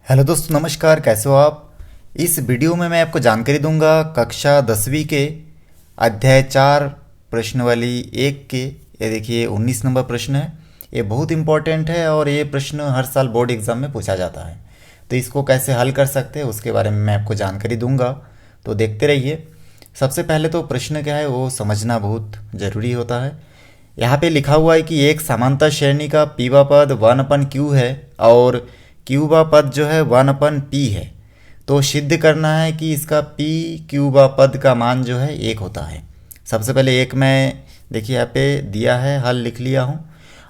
Hello दोस्तों, नमस्कार। कैसे हो आप? इस वीडियो में मैं आपको जानकारी दूंगा कक्षा 10वीं के अध्याय 4 प्रश्नावली 1 के। ये देखिए 19 नंबर प्रश्न है। ये बहुत इंपॉर्टेंट है और ये प्रश्न हर साल बोर्ड एग्जाम में पूछा जाता है। तो इसको कैसे हल कर सकते हैं उसके बारे में मैं आपको जानकारी दूंगा, तो देखते रहिए। सबसे पहले तो प्रश्न क्या है वो समझना बहुत ज़रूरी होता है। यहाँ पे लिखा हुआ है कि एक समांतर श्रेणी का पीवा पद 1/q है और क्यूबा पद जो है 1/p है। तो सिद्ध करना है कि इसका p क्यूबा पद का मान जो है 1 होता है। सबसे पहले एक मैं देखिए यहाँ पे दिया है, हल लिख लिया हूँ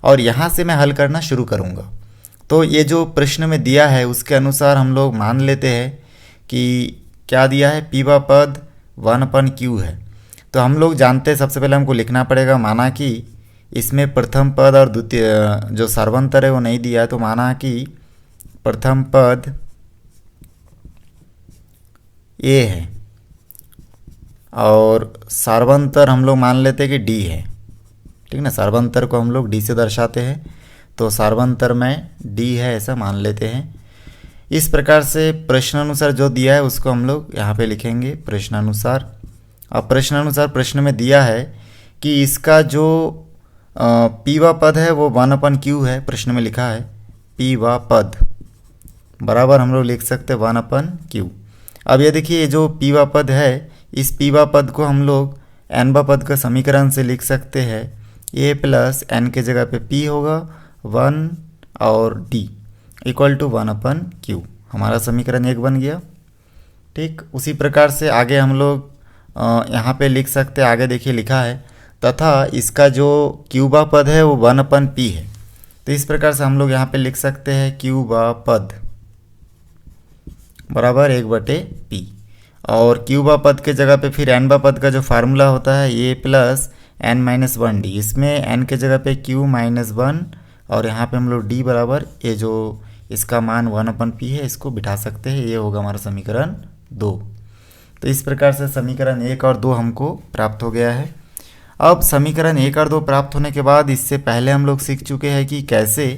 और यहाँ से मैं हल करना शुरू करूँगा। तो ये जो प्रश्न में दिया है उसके अनुसार हम लोग मान लेते हैं कि क्या दिया है, पीवा पद 1/q है। तो हम लोग जानते हैं, सबसे पहले हमको लिखना पड़ेगा माना कि इसमें प्रथम पद और द्वितीय जो सर्वंतर है वो नहीं दिया है। तो माना कि प्रथम पद ए है और सार्वंतर हम लोग मान लेते हैं कि डी है। ठीक ना, सार्वंतर को हम लोग डी से दर्शाते हैं, तो सार्वंतर में डी है ऐसा मान लेते हैं। इस प्रकार से प्रश्नानुसार जो दिया है उसको हम लोग यहाँ पे लिखेंगे प्रश्नानुसार। अब प्रश्नानुसार प्रश्न में दिया है कि इसका जो पीवा पद है वो 1/q है। प्रश्न में लिखा है पीवा पद बराबर हम लोग लिख सकते हैं 1/q। अब ये देखिए, ये जो पीवा पद है इस पीवा पद को हम लोग एनवा पद का समीकरण से लिख सकते हैं। ए प्लस एन के जगह पे पी होगा 1 और डी इक्वल टू 1/q। हमारा समीकरण 1 बन गया। ठीक, उसी प्रकार से आगे हम लोग यहाँ पे लिख सकते हैं। आगे देखिए लिखा है तथा इसका जो क्यूबा पद है वो 1/p है। तो इस प्रकार से हम लोग यहाँ पे लिख सकते हैं क्यूबा पद बराबर 1/p। और क्यूबा पद के जगह पे फिर एनबा पद का जो फार्मूला होता है ए प्लस एन माइनस 1 डी। इसमें एन के जगह पे q माइनस 1 और यहाँ पे हम लोग डी बराबर ये जो इसका मान 1/p है इसको बिठा सकते हैं। ये होगा हमारा समीकरण 2। तो इस प्रकार से समीकरण 1 और 2 हमको प्राप्त हो गया है। अब समीकरण 1 और 2 प्राप्त होने के बाद इससे पहले हम लोग सीख चुके हैं कि कैसे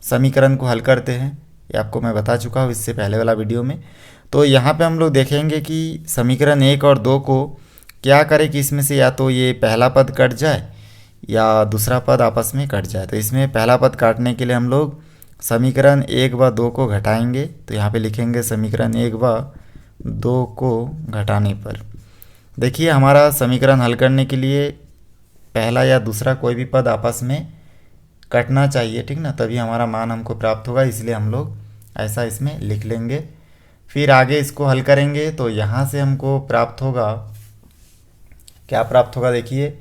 समीकरण को हल करते हैं। ये आपको मैं बता चुका हूँ इससे पहले वाला वीडियो में। तो यहाँ पे हम लोग देखेंगे कि समीकरण 1 और 2 को क्या करें कि इसमें से या तो ये पहला पद कट जाए या दूसरा पद आपस में कट जाए। तो इसमें पहला पद काटने के लिए हम लोग समीकरण 1 व 2 को घटाएंगे। तो यहाँ पे लिखेंगे समीकरण 1 व 2 को घटाने पर देखिए हमारा समीकरण हल करने के लिए पहला या दूसरा कोई भी पद आपस में कटना चाहिए। ठीक ना, तभी हमारा मान हमको प्राप्त होगा। इसलिए हम लोग ऐसा इसमें लिख लेंगे। फिर आगे इसको हल करेंगे तो यहाँ से हमको प्राप्त होगा, क्या प्राप्त होगा देखिए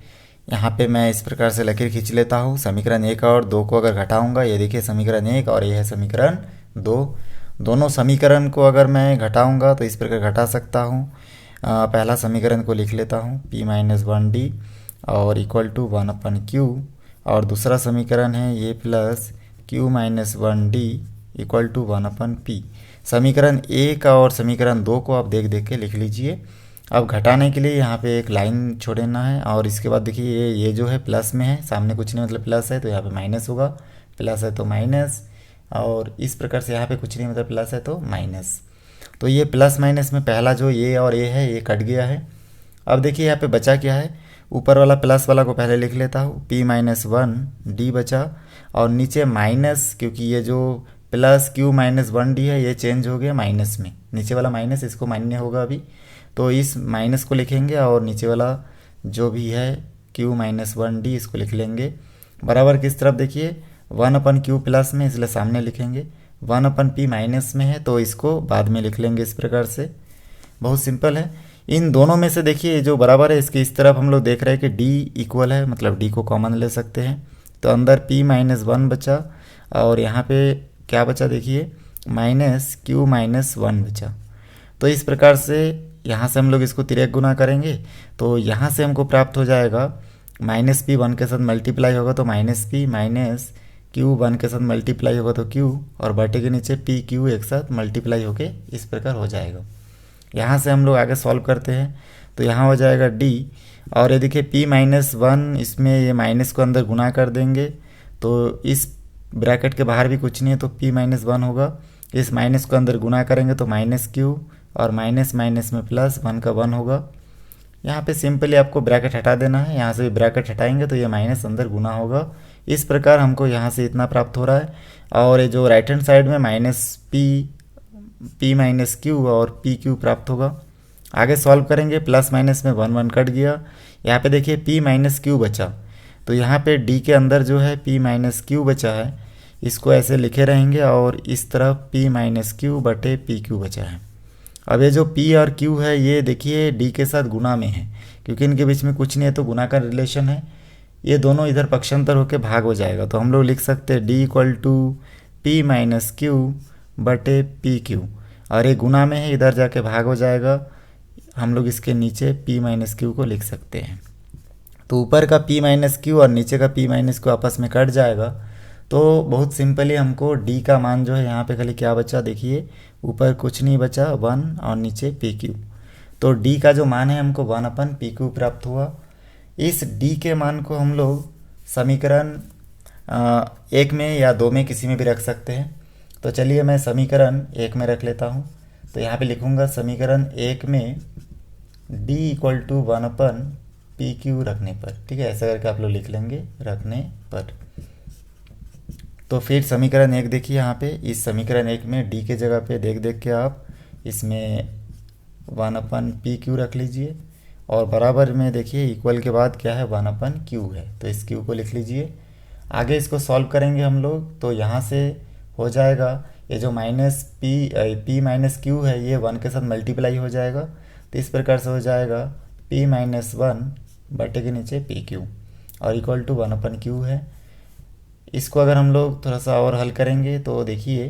यहाँ पे मैं इस प्रकार से लकीर खींच लेता हूँ। समीकरण 1 और 2 को अगर घटाऊंगा, ये देखिए समीकरण 1 और ये है समीकरण 2। दोनों समीकरण को अगर मैं घटाऊंगा तो इस प्रकार घटा सकता हूँ। पहला समीकरण को लिख लेता हूँ p माइनस 1d और इक्वल टू 1/q और दूसरा समीकरण है ये plus q minus 1d equal to 1/p। समीकरण 1 और समीकरण 2 को आप देख देख के लिख लीजिए। अब घटाने के लिए यहाँ पे एक लाइन छोड़ना है और इसके बाद देखिए ये जो है प्लस में है, सामने कुछ नहीं मतलब प्लस है तो यहाँ पे माइनस होगा, प्लस है तो माइनस, और इस प्रकार से यहाँ पे कुछ नहीं मतलब प्लस है तो माइनस। तो ये प्लस माइनस में पहला जो ये और ये है ये कट गया है। अब देखिए यहाँ पे बचा क्या है, ऊपर वाला प्लस वाला को पहले लिख लेता हूँ, p माइनस 1d बचा और नीचे माइनस, क्योंकि ये जो प्लस q माइनस 1d है ये चेंज हो गया माइनस में। नीचे वाला माइनस इसको मान्य होगा अभी, तो इस माइनस को लिखेंगे और नीचे वाला जो भी है q माइनस 1d इसको लिख लेंगे बराबर किस तरफ देखिए 1/q प्लस में, इसलिए सामने लिखेंगे। 1/p माइनस में है तो इसको बाद में लिख लेंगे। इस प्रकार से बहुत सिंपल है। इन दोनों में से देखिए जो बराबर है इसके इस तरफ हम लोग देख रहे हैं कि d इक्वल है, मतलब d को कॉमन ले सकते हैं। तो अंदर p माइनस 1 बचा और यहाँ पे क्या बचा देखिए माइनस q माइनस 1 बचा। तो इस प्रकार से यहाँ से हम लोग इसको तिर्यक गुना करेंगे तो यहाँ से हमको प्राप्त हो जाएगा माइनस p 1 के साथ मल्टीप्लाई होगा तो माइनस p माइनस q 1 के साथ मल्टीप्लाई होगा तो q और बटे के नीचे p q एक साथ मल्टीप्लाई होके इस प्रकार हो जाएगा। यहाँ से हम लोग आगे सॉल्व करते हैं तो यहाँ हो जाएगा d और ये देखिए p माइनस 1 इसमें ये माइनस को अंदर गुना कर देंगे तो इस ब्रैकेट के बाहर भी कुछ नहीं है तो p माइनस 1 होगा इस माइनस को अंदर गुना करेंगे तो माइनस क्यू, और माइनस माइनस में प्लस, 1 का 1 होगा। यहाँ पे सिंपली आपको ब्रैकेट हटा देना है, यहाँ से भी ब्रैकेट हटाएंगे तो ये माइनस अंदर गुना होगा। इस प्रकार हमको यहाँ से इतना प्राप्त हो रहा है। और ये जो राइट हैंड साइड में माइनस पी माइनस क्यू और पी क्यू प्राप्त होगा। आगे सॉल्व करेंगे, प्लस माइनस में 1 1 कट गया। यहाँ पे देखिए पी माइनस क्यू बचा, तो यहाँ पे डी के अंदर जो है पी माइनस क्यू बचा है, इसको ऐसे लिखे रहेंगे, और इस तरफ पी माइनस क्यू बटे पी क्यू बचा है। अब ये जो p और q है ये देखिए d के साथ गुना में है, क्योंकि इनके बीच में कुछ नहीं है तो गुना का रिलेशन है। ये दोनों इधर पक्षांतर होकर भाग हो जाएगा, तो हम लोग लिख सकते हैं d equal to P minus Q बटे पी क्यू, और ये गुना में है, इधर जाके भाग हो जाएगा। हम लोग इसके नीचे p माइनस क्यू को लिख सकते हैं। तो ऊपर का p माइनस क्यू और नीचे का p माइनस क्यू आपस में कट जाएगा। तो बहुत सिंपली हमको d का मान जो है यहाँ पे खाली क्या बचा, देखिए ऊपर कुछ नहीं बचा, 1 और नीचे पी क्यू। तो d का जो मान है हमको 1 अपन पी क्यू प्राप्त हुआ। इस d के मान को हम लोग समीकरण 1 में या 2 में किसी में भी रख सकते हैं। तो चलिए मैं समीकरण 1 में रख लेता हूँ। तो यहाँ पे लिखूँगा समीकरण 1 में d इक्वल टू 1 अपन पी क्यू रखने पर, ठीक है, ऐसा करके आप लोग लिख लेंगे रखने पर। तो फिर समीकरण 1 देखिए, यहाँ पे इस समीकरण 1 में d के जगह पे देख के आप इसमें 1 अपन पी क्यू रख लीजिए, और बराबर में देखिए इक्वल के बाद क्या है 1 अपन क्यू है, तो इस क्यू को लिख लीजिए। आगे इसको सॉल्व करेंगे हम लोग, तो यहाँ से हो जाएगा ये जो माइनस पी माइनस क्यू है ये 1 के साथ मल्टीप्लाई हो जाएगा, तो इस प्रकार से हो जाएगा p माइनस 1 बटे के नीचे पी क्यू, और इक्वल टू 1 अपन क्यू है। इसको अगर हम लोग थोड़ा सा और हल करेंगे तो देखिए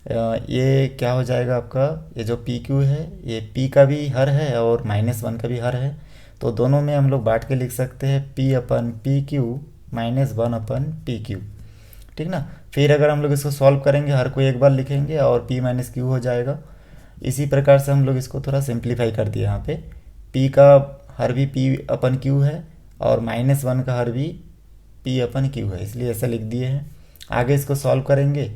ये क्या हो जाएगा आपका, ये जो पी क्यू है ये p का भी हर है और माइनस 1 का भी हर है, तो दोनों में हम लोग बांट के लिख सकते हैं p अपन पी क्यू माइनस 1 अपन पी क्यू, ठीक ना। फिर अगर हम लोग इसको सॉल्व करेंगे हर को एक बार लिखेंगे और p माइनस क्यू हो जाएगा। इसी प्रकार से हम लोग इसको थोड़ा सिंप्लीफाई कर दिया। यहाँ पे p का हर भी p अपन क्यू है और माइनस 1 का हर भी p अपन क्यू है, इसलिए ऐसा लिख दिए हैं। आगे इसको सॉल्व करेंगे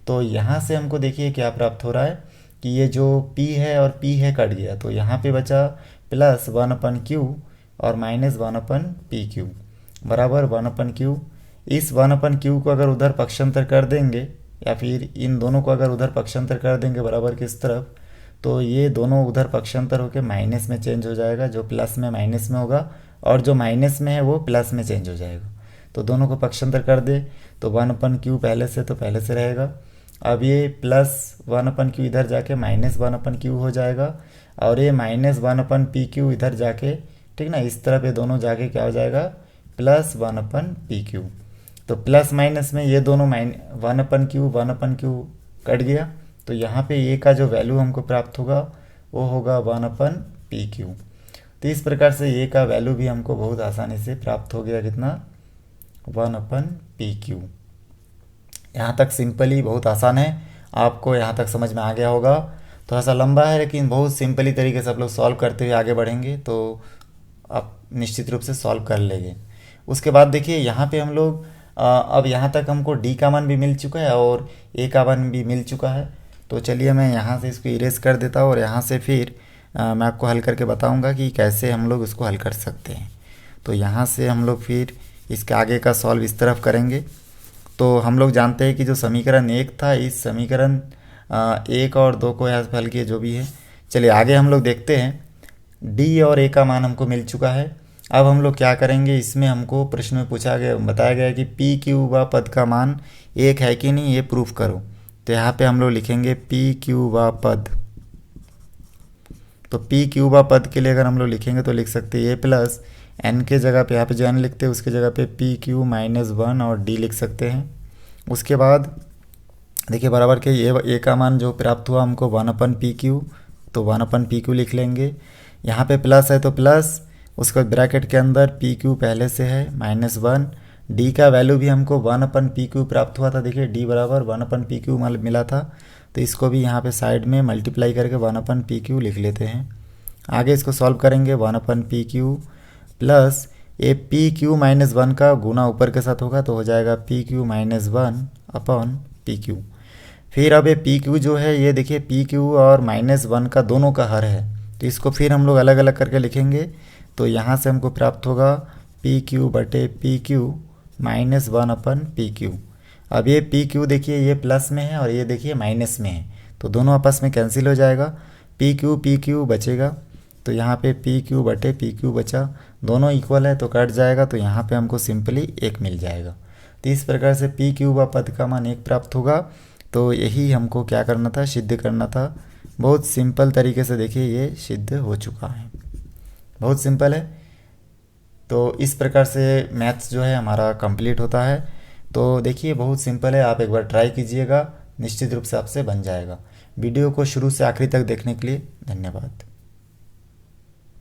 तो यहाँ से हमको देखिए क्या प्राप्त हो रहा है कि ये जो p है और p है कट गया, तो यहाँ पे बचा प्लस 1 अपन क्यू और माइनस 1 अपन पी क्यू बराबर 1 अपन क्यू। इस 1 अपन क्यू को अगर उधर पक्षांतर कर देंगे, या फिर इन दोनों को अगर उधर पक्षांतर कर देंगे बराबर किस तरफ, तो ये दोनों उधर पक्षांतर होकर माइनस में चेंज हो जाएगा, जो प्लस में माइनस में होगा और जो माइनस में है वो प्लस में चेंज हो जाएगा। तो दोनों को पक्षांतर कर दे तो 1 अपन क्यू पहले से रहेगा। अब ये प्लस 1 अपन क्यू इधर जाके माइनस 1 अपन क्यू हो जाएगा, और ये माइनस 1 अपन पी क्यू इधर जाके, ठीक ना, इस तरफ ये दोनों जाके क्या हो जाएगा प्लस 1 अपन पी क्यू। तो प्लस माइनस में ये दोनों 1 अपन क्यू कट गया, तो यहाँ पे ए का जो वैल्यू हमको प्राप्त होगा वो होगा 1 अपन पी क्यू। तो इस प्रकार से ए का वैल्यू भी हमको बहुत आसानी से प्राप्त हो गया, कितना 1 अपन पी क्यू। यहाँ तक सिंपली बहुत आसान है, आपको यहाँ तक समझ में आ गया होगा। थोड़ा सा लंबा है लेकिन बहुत सिंपली तरीके से आप लोग सॉल्व करते हुए आगे बढ़ेंगे तो आप निश्चित रूप से सॉल्व कर लेंगे। उसके बाद देखिए यहाँ पे हम लोग अब यहाँ तक हमको डी का मान भी मिल चुका है और ए का मान भी मिल चुका है। तो चलिए मैं यहाँ से इसको इरेज कर देता हूँ और यहाँ से फिर मैं आपको हल करके बताऊँगा कि कैसे हम लोग इसको हल कर सकते हैं। तो यहाँ से हम लोग फिर इसके आगे का सॉल्व इस तरफ करेंगे। तो हम लोग जानते हैं कि जो समीकरण 1 था, इस समीकरण 1 और 2 को यहाँ से हल किए जो भी है। चलिए आगे हम लोग देखते हैं। डी और ए का मान हमको मिल चुका है। अब हम लोग क्या करेंगे, इसमें हमको प्रश्न में बताया गया है कि पी क्यू व पद का मान 1 है कि नहीं, ये प्रूफ करो। तो यहाँ पे हम लोग लिखेंगे पी क्यू व पद। तो पी क्यू व पद के लिए अगर हम लोग लिखेंगे तो लिख सकते हैं ए प्लस एन के जगह पे, यहाँ पे जो एन लिखते हैं उसके जगह पे पी क्यू माइनस 1 और डी लिख सकते हैं। उसके बाद देखिए बराबर के ए का मान जो प्राप्त हुआ हमको 1 अपन पी क्यू, तो 1 अपन पी क्यू लिख लेंगे। यहाँ पे प्लस है तो प्लस, उसके बाद ब्रैकेट के अंदर पी क्यू पहले से है माइनस 1। डी का वैल्यू भी हमको 1 अपन पी क्यू प्राप्त हुआ था, देखिए डी बराबर 1 अपन पी क्यू मिला था, तो इसको भी यहाँ पे साइड में मल्टीप्लाई करके 1 अपन पी क्यू लिख लेते हैं। आगे इसको सॉल्व करेंगे 1 अपन P q plus a p q minus 1 का गुना ऊपर के साथ होगा तो हो जाएगा P q minus 1 upon P Q. फिर अब ये पी क्यू जो है, ये देखिए पी क्यू और -1 का दोनों का हर है, तो इसको फिर हम लोग अलग अलग करके लिखेंगे। तो यहाँ से हमको प्राप्त होगा पी क्यू बटे पी क्यू -1 अपन पी क्यू। अब ये पी क्यू देखिए ये प्लस में है और ये देखिए माइनस में है, तो दोनों आपस में कैंसिल हो जाएगा, पी क्यू बचेगा। तो यहाँ पे पी क्यू बटे पी क्यू बचा, दोनों इक्वल है तो कट जाएगा, तो यहाँ पे हमको सिंपली 1 मिल जाएगा। तो इस प्रकार से पी क्यू व पद का मान 1 प्राप्त होगा। तो यही हमको क्या करना था, सिद्ध करना था। बहुत सिंपल तरीके से देखिए ये सिद्ध हो चुका है, बहुत सिंपल है। तो इस प्रकार से मैथ्स जो है हमारा कंप्लीट होता है। तो देखिए बहुत सिंपल है, आप एक बार ट्राई कीजिएगा, निश्चित रूप से आपसे बन जाएगा। वीडियो को शुरू से आखिरी तक देखने के लिए धन्यवाद।